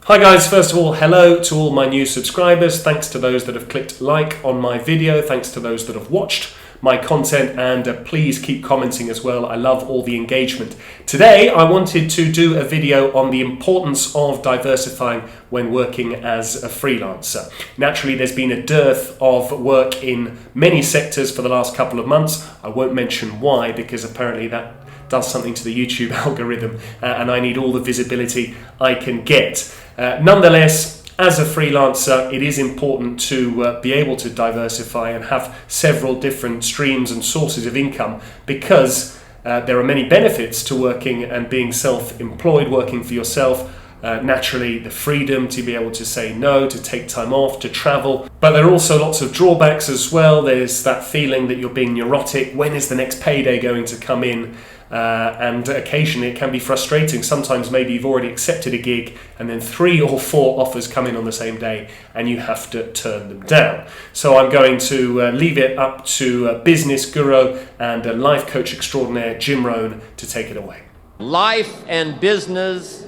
Hi guys, first of all, hello to all my new subscribers. Thanks to those that have clicked like on my video. Thanks to those that have watched my content, and please keep commenting as well. I love all the engagement. Today, I wanted to do a video on the importance of diversifying when working as a freelancer. Naturally, there's been a dearth of work in many sectors for the last couple of months. I won't mention why, because apparently that does something to the YouTube algorithm, and I need all the visibility I can get. Nonetheless, as a freelancer, it is important to be able to diversify and have several different streams and sources of income, because there are many benefits to working and being self-employed, working for yourself. Naturally, the freedom to be able to say no, to take time off, to travel. But there are also lots of drawbacks as well. There's that feeling that you're being neurotic. When is the next payday going to come in? And occasionally it can be frustrating. Sometimes maybe you've already accepted a gig and then 3 or 4 offers come in on the same day and you have to turn them down. So I'm going to leave it up to business guru and life coach extraordinaire Jim Rohn to take it away. Life and business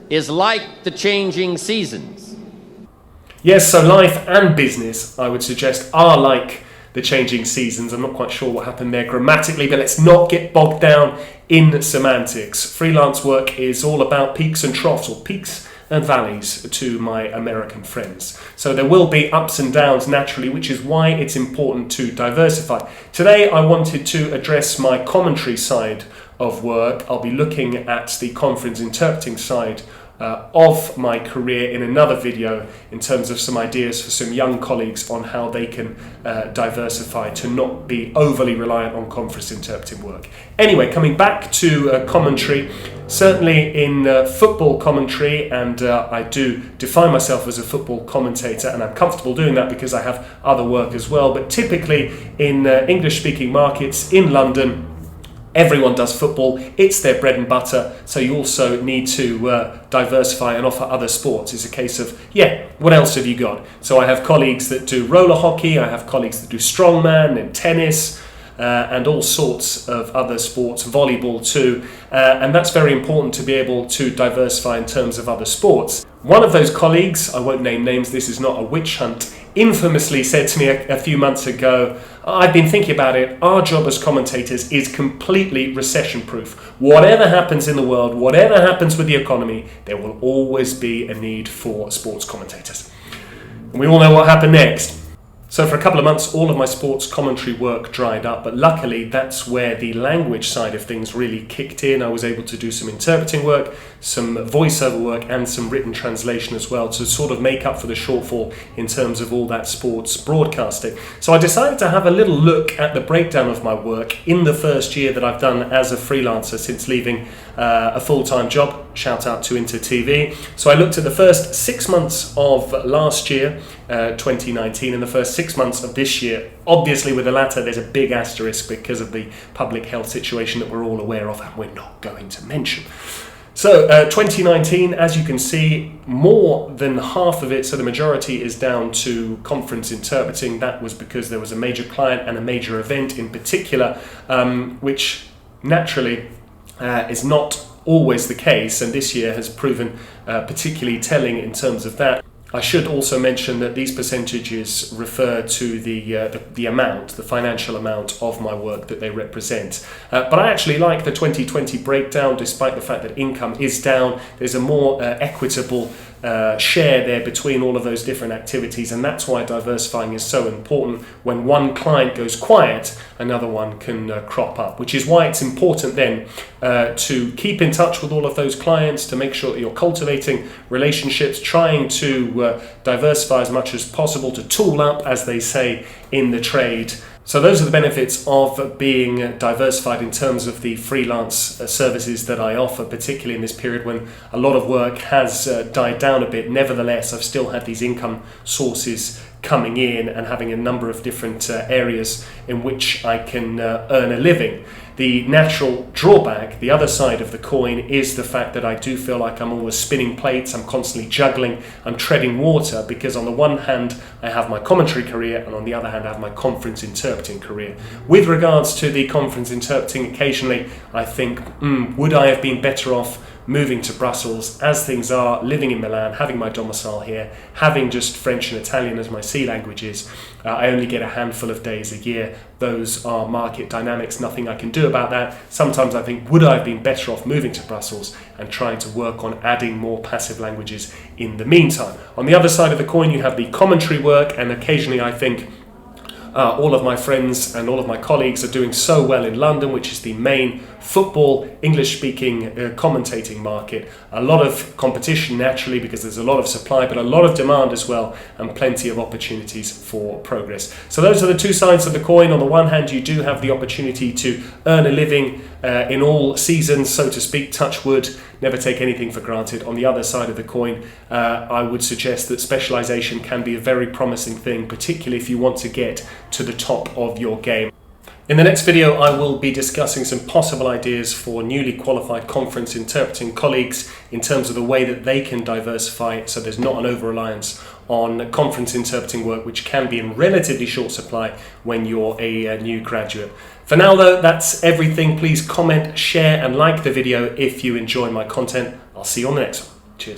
is like the changing seasons. Yes, so life and business, I would suggest, are like the changing seasons. I'm not quite sure what happened there grammatically, but let's not get bogged down in semantics. Freelance work is all about peaks and troughs, or peaks and valleys to my American friends. So there will be ups and downs naturally, which is why it's important to diversify. Today I wanted to address my commentary side of work. I'll be looking at the conference interpreting side of my career in another video, in terms of some ideas for some young colleagues on how they can diversify to not be overly reliant on conference interpreting work. Anyway, coming back to commentary, certainly in football commentary, and I do define myself as a football commentator, and I'm comfortable doing that because I have other work as well, but typically in English-speaking markets in London, everyone does football. It's their bread and butter. So you also need to diversify and offer other sports. It's a case of, what else have you got? So I have colleagues that do roller hockey. I have colleagues that do strongman and tennis and all sorts of other sports, volleyball too. And that's very important to be able to diversify in terms of other sports. One of those colleagues, I won't name names, this is not a witch hunt, infamously said to me a few months ago, I've been thinking about it, our job as commentators is completely recession-proof. Whatever happens in the world, whatever happens with the economy, there will always be a need for sports commentators. And we all know what happened next. So for a couple of months, all of my sports commentary work dried up, but luckily that's where the language side of things really kicked in. I was able to do some interpreting work, some voiceover work, and some written translation as well to sort of make up for the shortfall in terms of all that sports broadcasting. So I decided to have a little look at the breakdown of my work in the first year that I've done as a freelancer since leaving a full-time job. Shout out to Inter TV. So I looked at the first 6 months of last year, 2019, and the first 6 months of this year. Obviously with the latter there's a big asterisk because of the public health situation that we're all aware of and we're not going to mention. So 2019, as you can see, more than half of it, so the majority, is down to conference interpreting. That was because there was a major client and a major event in particular, which naturally is not always the case, and this year has proven particularly telling in terms of that. I should also mention that these percentages refer to the amount, the financial amount of my work that they represent. But I actually like the 2020 breakdown, despite the fact that income is down. There's a more equitable share there between all of those different activities, and that's why diversifying is so important. When one client goes quiet, another one can crop up, which is why it's important then to keep in touch with all of those clients, to make sure that you're cultivating relationships, trying to diversify as much as possible, to tool up, as they say in the trade. So those are the benefits of being diversified in terms of the freelance services that I offer, particularly in this period when a lot of work has died down a bit. Nevertheless, I've still had these income sources coming in and having a number of different areas in which I can earn a living. The natural drawback, the other side of the coin, is the fact that I do feel like I'm always spinning plates, I'm constantly juggling, I'm treading water, because on the one hand I have my commentary career and on the other hand I have my conference interpreting career. With regards to the conference interpreting, occasionally I think, would I have been better off moving to Brussels as things are, living in Milan, having my domicile here, having just French and Italian as my C languages. I only get a handful of days a year. Those are market dynamics, nothing I can do about that. Sometimes I think, would I have been better off moving to Brussels and trying to work on adding more passive languages in the meantime? On the other side of the coin, you have the commentary work, and occasionally I think, all of my friends and all of my colleagues are doing so well in London, which is the main football English-speaking commentating market. A lot of competition naturally because there's a lot of supply, but a lot of demand as well, and plenty of opportunities for progress. So those are the two sides of the coin. On the one hand, you do have the opportunity to earn a living in all seasons, so to speak, touch wood, never take anything for granted. On the other side of the coin, I would suggest that specialization can be a very promising thing, particularly if you want to get to the top of your game. In the next video, I will be discussing some possible ideas for newly qualified conference interpreting colleagues in terms of the way that they can diversify so there's not an over-reliance on conference interpreting work, which can be in relatively short supply when you're a new graduate. For now though, that's everything. Please comment, share and like the video if you enjoy my content. I'll see you on the next one. Cheers.